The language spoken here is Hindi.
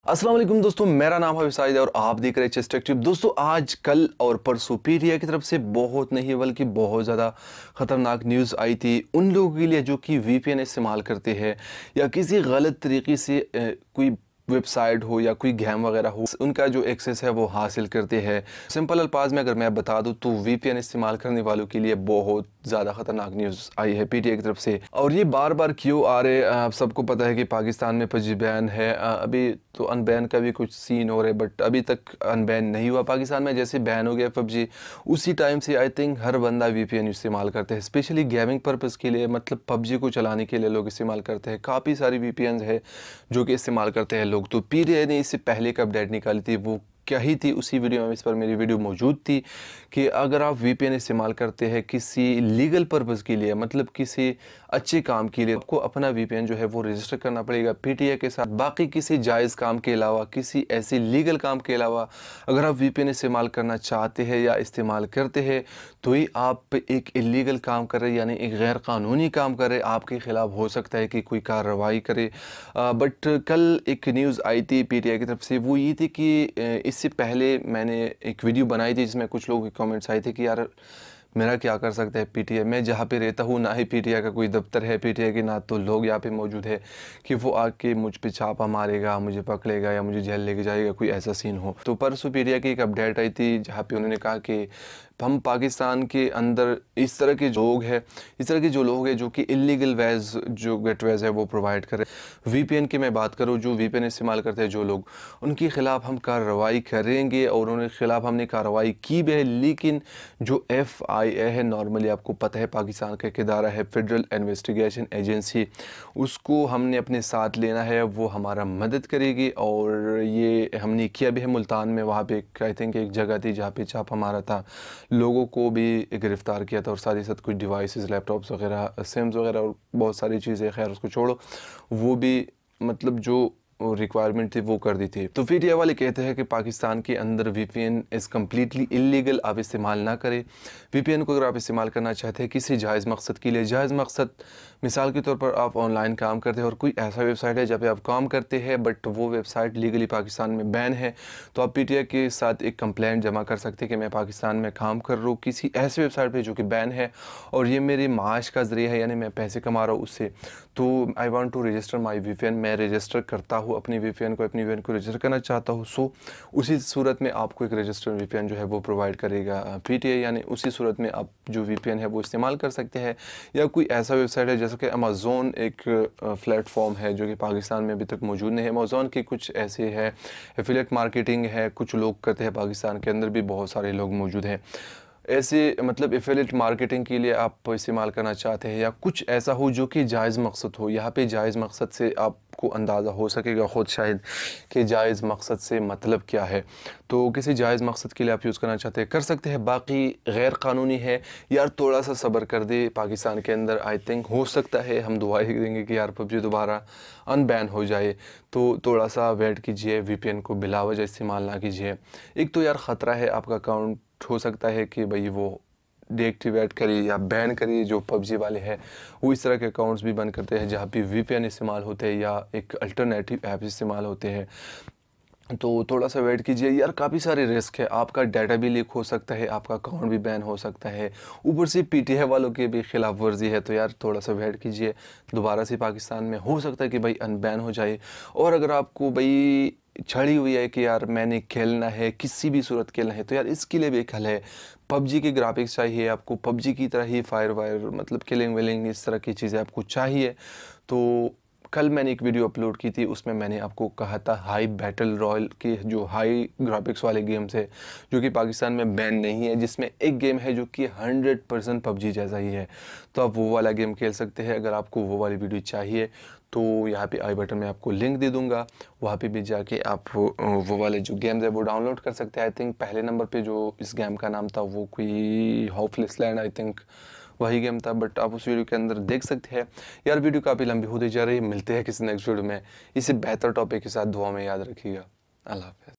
अस्सलाम वालेकुम दोस्तों, मेरा नाम है विसाइद और आप देख रहे हैं चेस्ट टेक टिप। दोस्तों, आज कल और परसों पीटीआई की तरफ से बहुत नहीं बल्कि बहुत ज़्यादा ख़तरनाक न्यूज़ आई थी उन लोगों के लिए जो कि वीपीएन इस्तेमाल करते हैं या किसी गलत तरीके से कोई वेबसाइट हो या कोई गेम वगैरह हो, उनका जो एक्सेस है वो हासिल करते हैं। सिंपल अल्फाज में अगर मैं बता दूं तो वीपीएन इस्तेमाल करने वालों के लिए बहुत ज़्यादा ख़तरनाक न्यूज़ आई है पीटीआई की तरफ से। और ये बार बार क्यों आ रहे, आप सबको पता है कि पाकिस्तान में पबजी बैन है। अभी तो अनबैन का भी कुछ सीन हो रहे, बट अभी तक अनबैन नहीं हुआ पाकिस्तान में। जैसे बैन हो गया पबजी, उसी टाइम से आई थिंक हर बंदा वीपीएन इस्तेमाल करते हैं, स्पेशली गेमिंग पर्पज़ के लिए। मतलब पबजी को चलाने के लिए लोग इस्तेमाल करते हैं। काफ़ी सारी वीपीएन है जो कि इस्तेमाल करते हैं लोग। तो पीटीआई ने इससे पहले एक अपडेट निकाली थी, वो क्या ही थी उसी वीडियो में, इस पर मेरी वीडियो मौजूद थी कि अगर आप वीपीएन इस्तेमाल करते हैं किसी लीगल पर्पज़ के लिए, मतलब किसी अच्छे काम के लिए, आपको अपना वीपीएन जो है वो रजिस्टर करना पड़ेगा पीटीआई के साथ। बाकी किसी जायज़ काम के अलावा, किसी ऐसे लीगल काम के अलावा अगर आप वीपीएन इस्तेमाल करना चाहते हैं या इस्तेमाल करते हैं तो ही आप एक इलीगल काम कर रहे हैं, यानी एक गैर कानूनी काम कर रहे हैं। आपके ख़िलाफ़ हो सकता है कि कोई कार्रवाई करे। बट कल एक न्यूज़ आई थी पीटीआई की तरफ से, वो ये थी कि इससे पहले मैंने एक वीडियो बनाई थी जिसमें कुछ लोगों के कमेंट्स आए थे कि यार मेरा क्या कर सकता है पीटीआई। मैं जहाँ पे रहता हूँ ना ही पीटीआई का कोई दफ्तर है, पीटीआई के ना तो लोग यहाँ पे मौजूद है कि वो आके मुझ पे छापा मारेगा, मुझे पकड़ेगा या मुझे जेल लेके जाएगा, कोई ऐसा सीन हो। तो परसों पीटीआई की एक अपडेट आई थी जहाँ पे उन्होंने कहा कि हम पाकिस्तान के अंदर इस तरह के लोग हैं, इस तरह के जो लोग हैं जो कि इलीगल वेज, जो गेटवेज है वो प्रोवाइड करें। वीपीएन की मैं बात करूँ, जो वीपीएन इस्तेमाल करते हैं जो लोग, उनके ख़िलाफ़ हम कार्रवाई करेंगे और उनके ख़िलाफ़ हमने कार्रवाई की भी है। लेकिन जो FIA है, नॉर्मली आपको पता है पाकिस्तान का एक इदारा है फेडरल इन्वेस्टिगेशन एजेंसी, उसको हमने अपने साथ लेना है, वो हमारा मदद करेगी। और ये हमने किया भी है मुल्तान में। वहाँ पे आई थिंक एक जगह थी जहाँ पे छापा मारा था, लोगों को भी गिरफ़्तार किया था और साथ ही साथ कुछ डिवाइसेस, लैपटॉप्स वगैरह, सिम्स वगैरह और बहुत सारी चीज़ें, खैर उसको छोड़ो, वो भी मतलब जो रिक्वायरमेंट थी वो कर दी थी। तो फिर ये वाले कहते हैं कि पाकिस्तान के अंदर वीपीएन इज़ कम्प्लीटली इलीगल, आप इस्तेमाल ना करें। वीपीएन को अगर आप इस्तेमाल करना चाहते हैं किसी जायज़ मकसद के लिए, जायज़ मकसद मिसाल के तौर पर आप ऑनलाइन काम करते हैं और कोई ऐसा वेबसाइट है जहाँ पे आप काम करते हैं बट वो वेबसाइट लीगली पाकिस्तान में बैन है, तो आप पीटीआई के साथ एक कंप्लेंट जमा कर सकते हैं कि मैं पाकिस्तान में काम कर रहा हूँ किसी ऐसे वेबसाइट पे जो कि बैन है और ये मेरे माश का ज़रिया है, यानी मैं पैसे कमा रहा हूँ उससे। तो I want to register my VPN, मैं रजिस्टर करता हूँ अपनी वीपीएन को रजिस्टर करना चाहता हूँ। सो उसी सूरत में आपको एक रजिस्टर्ड वीपीएन जो है वो प्रोवाइड करेगा पीटीआई, यानी उसी सूरत में आप जो वीपीएन है वो इस्तेमाल कर सकते हैं। या कोई ऐसा वेबसाइट है जैसे कि अमेज़ॉन, एक प्लेटफॉर्म है जो कि पाकिस्तान में अभी तक मौजूद नहीं है। अमेज़ॉन के कुछ ऐसे है, एफिलिएट मार्केटिंग है, कुछ लोग करते हैं, पाकिस्तान के अंदर भी बहुत सारे लोग मौजूद हैं ऐसे। मतलब एफिलिएट मार्केटिंग के लिए आप इस्तेमाल करना चाहते हैं या कुछ ऐसा हो जो कि जायज़ मकसद हो। यहाँ पे जायज़ मकसद से आपको अंदाज़ा हो सकेगा ख़ुद शायद कि जायज़ मकसद से मतलब क्या है। तो किसी जायज़ मकसद के लिए आप यूज़ करना चाहते हैं, कर सकते हैं। बाकी गैर कानूनी है यार, थोड़ा सा सब्र कर दे। पाकिस्तान के अंदर आई थिंक हो सकता है, हम दुआएं देंगे कि यार पबजी दोबारा अनबैन हो जाए, तो थोड़ा सा वेट कीजिए, वीपीएन को बिला वजह इस्तेमाल ना कीजिए। एक तो यार ख़तरा है, आपका अकाउंट हो सकता है कि भाई वो डीएक्टिवेट करिए या बैन करिए। जो पबजी वाले हैं वो इस तरह के अकाउंट्स भी बंद करते हैं जहाँ पे वीपीएन इस्तेमाल होते हैं या एक अल्टरनेटिव ऐप इस्तेमाल होते हैं। तो थोड़ा सा वेट कीजिए यार, काफ़ी सारे रिस्क है, आपका डाटा भी लीक हो सकता है, आपका अकाउंट भी बैन हो सकता है, ऊपर से पीटीआई वालों की भी खिलाफ वर्जी है। तो यार थोड़ा सा वेट कीजिए, दोबारा से पाकिस्तान में हो सकता है कि भाई अनबैन हो जाए। और अगर आपको भाई छड़ी हुई है कि यार मैंने खेलना है, किसी भी सूरत खेलना है, तो यार इसके लिए भी एक हल है। पबजी के ग्राफिक्स चाहिए आपको, पबजी की तरह ही फायर वायर, मतलब किलिंग विलिंग इस तरह की चीज़ें आपको चाहिए। तो कल मैंने एक वीडियो अपलोड की थी, उसमें मैंने आपको कहा था हाई बैटल रॉयल के जो हाई ग्राफिक्स वाले गेम्स है जो कि पाकिस्तान में बैन नहीं है, जिसमें एक गेम है जो कि 100% पबजी जैसा ही है, तो आप वो वाला गेम खेल सकते हैं। अगर आपको वो वाली वीडियो चाहिए तो यहाँ पे आई बटन में आपको लिंक दे दूँगा, वहाँ पे भी जाके आप वो वाले जो गेम्स है वो डाउनलोड कर सकते हैं। आई थिंक पहले नंबर पे जो इस गेम का नाम था वो कोई होपलेस लैंड, आई थिंक वही गेम था, बट आप उस वीडियो के अंदर देख सकते हैं। यार वीडियो काफ़ी लंबी होती जा रही है, मिलते हैं किसी नेक्स्ट वीडियो में इसी बेहतर टॉपिक के साथ। दुआ में याद रखिएगा। अल्लाह हाफ़िज़।